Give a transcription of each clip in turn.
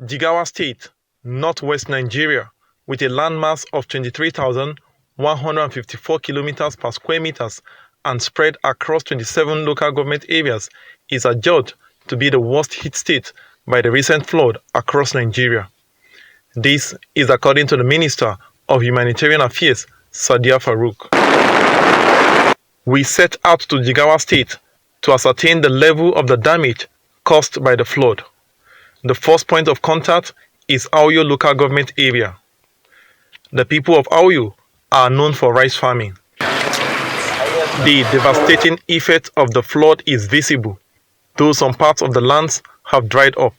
Jigawa State, northwest Nigeria, with a landmass of 23,154 kilometers per square meters and spread across 27 local government areas, is adjudged to be the worst hit state by the recent flood across Nigeria. This is according to the Minister of Humanitarian Affairs, Sadiya Farouk. We set out to Jigawa State to ascertain the level of the damage caused by the flood. The first point of contact is Auyo local government area. The people of Auyo are known for rice farming. The devastating effect of the flood is visible, though some parts of the lands have dried up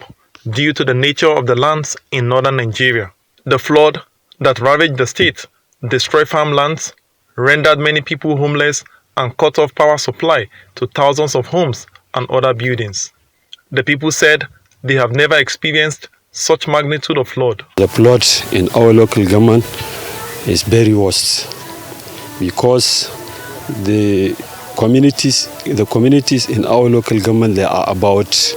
due to the nature of the lands in northern Nigeria. The flood that ravaged the state destroyed farmlands, rendered many people homeless, and cut off power supply to thousands of homes and other buildings. The people said they have never experienced such magnitude of flood. The flood in our local government is very worst because the communities in our local government, there are about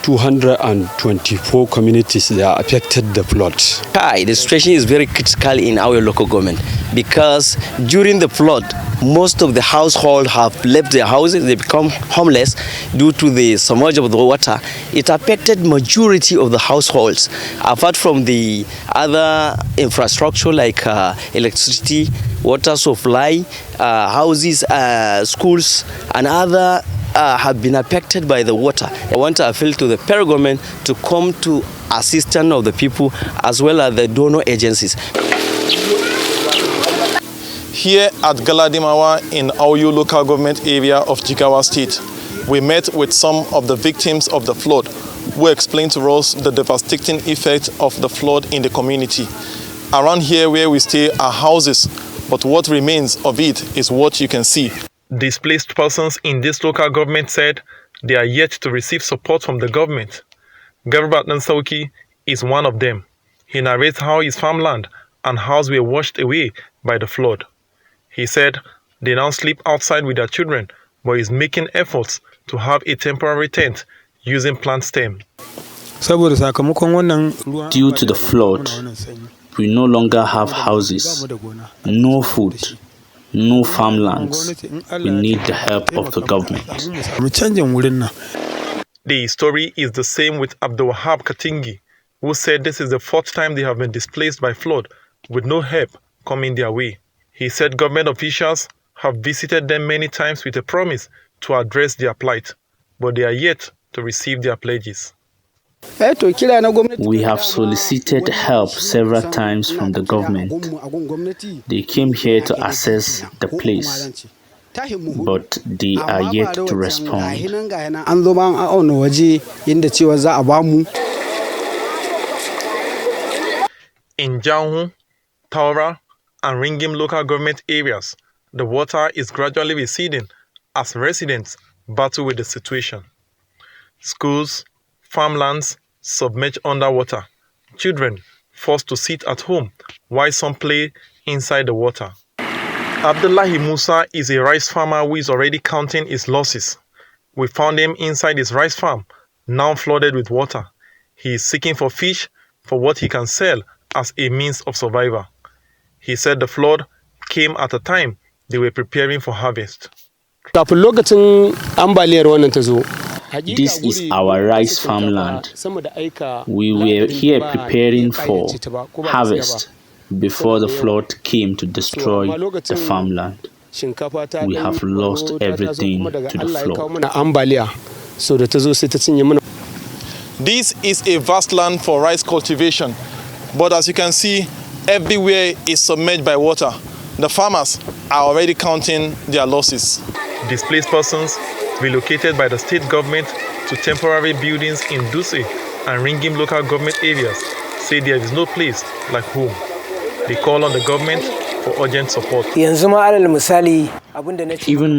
224 communities that are affected the flood. The situation is very critical in our local government because during the flood, most of the households have left their houses. They become homeless due to the submerge of the water. It affected majority of the households. Apart from the other infrastructure like electricity, water supply, houses, schools, and other have been affected by the water. I want to appeal to the federal government to come to assistance of the people as well as the donor agencies. Here at Galadimawa in Auyo local government area of Jigawa State, we met with some of the victims of the flood who explained to us the devastating effect of the flood in the community. Around here where we stay are houses, but what remains of it is what you can see. Displaced persons in this local government said they are yet to receive support from the government. Garba Nansauki is one of them. He narrates how his farmland and house were washed away by the flood. He said they now sleep outside with their children, but is making efforts to have a temporary tent using plant stem. Due to the flood, we no longer have houses, no food, no farmlands. We need the help of the government. The story is the same with Abdulwahab Katingi, who said this is the fourth time they have been displaced by flood with no help coming their way. He said government officials have visited them many times with a promise to address their plight, but they are yet to receive their pledges. We have solicited help several times from the government. They came here to assess the place, but they are yet to respond. In Jigawa, Taura, and Ringim local government areas, the water is gradually receding as residents battle with the situation. Schools, farmlands submerged underwater, children forced to sit at home while some play inside the water. Abdullahi Musa is a rice farmer who is already counting his losses. We found him inside his rice farm, now flooded with water. He is seeking for fish for what he can sell as a means of survival. He said the flood came at a time they were preparing for harvest. This is our rice farmland. We were here preparing for harvest before the flood came to destroy the farmland. We have lost everything to the flood. This is a vast land for rice cultivation, but as you can see, everywhere is submerged by water. The farmers are already counting their losses. Displaced persons relocated by the state government to temporary buildings in Duse and Ringim local government areas say there is no place like home. They call on the government for urgent support. Even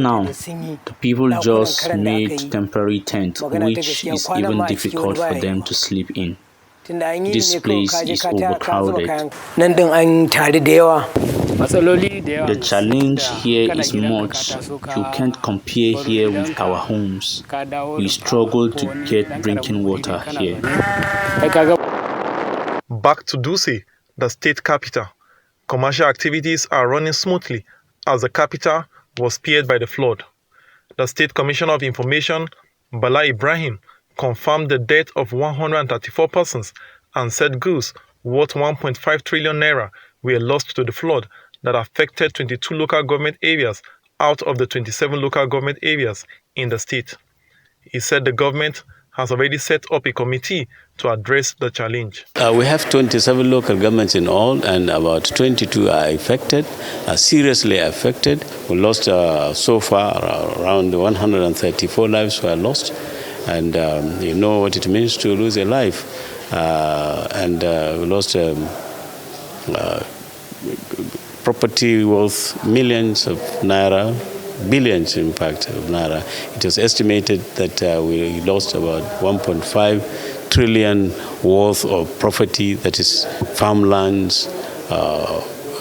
now, the people just made temporary tents, which is even difficult for them to sleep in. This place is overcrowded. The challenge here is much. You can't compare here with our homes. We struggle to get drinking water here. Back to Dutse, the state capital. Commercial activities are running smoothly as the capital was spared by the flood. The State Commissioner of Information, Bala Ibrahim, confirmed the death of 134 persons and said goods worth 1.5 trillion naira were lost to the flood that affected 22 local government areas out of the 27 local government areas in the state. He said the government has already set up a committee to address the challenge. We have 27 local governments in all, and about 22 are affected, seriously affected. We lost so far around 134 lives were lost, and you know what it means to lose a life. We lost property worth millions of naira, billions in fact of naira. It was estimated that we lost about 1.5 trillion worth of property, that is farmlands,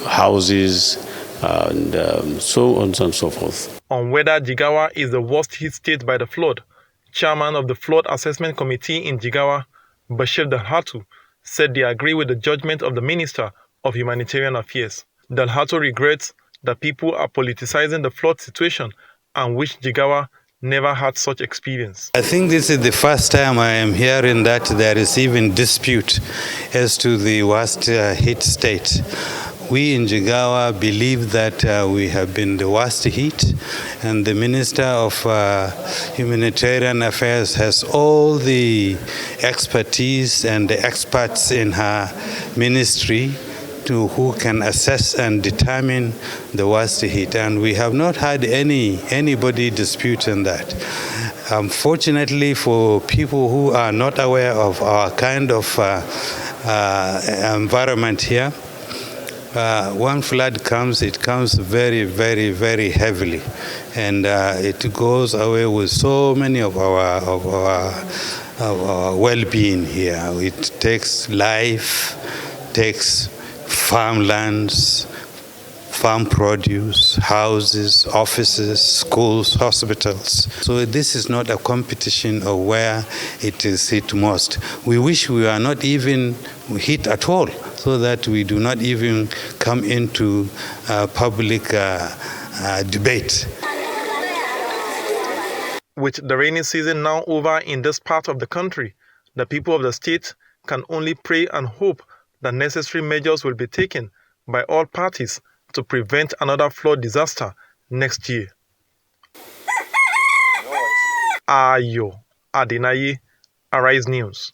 houses, and so on and so forth. On whether Jigawa is the worst hit state by the flood, Chairman of the Flood Assessment Committee in Jigawa, Bashir Dalhatu, said they agree with the judgment of the Minister of Humanitarian Affairs. Dalhatu regrets that people are politicizing the flood situation and wish Jigawa never had such experience. I think this is the first time I am hearing that there is even dispute as to the worst hit state. We in Jigawa believe that we have been the worst hit, and the Minister of Humanitarian Affairs has all the expertise and the experts in her ministry who can assess and determine the worst hit, and we have not had anybody disputing that. Unfortunately, for people who are not aware of our kind of environment here, one flood comes, it comes very, very, very heavily, and it goes away with so many of our well-being here. It takes life, takes farmlands, farm produce, houses, offices, schools, hospitals. So this is not a competition of where it is hit most. We wish we are not even hit at all, so that we do not even come into public debate. With the rainy season now over in this part of the country, the people of the state can only pray and hope that necessary measures will be taken by all parties to prevent another flood disaster next year. Ayo Adenaye, Arise News.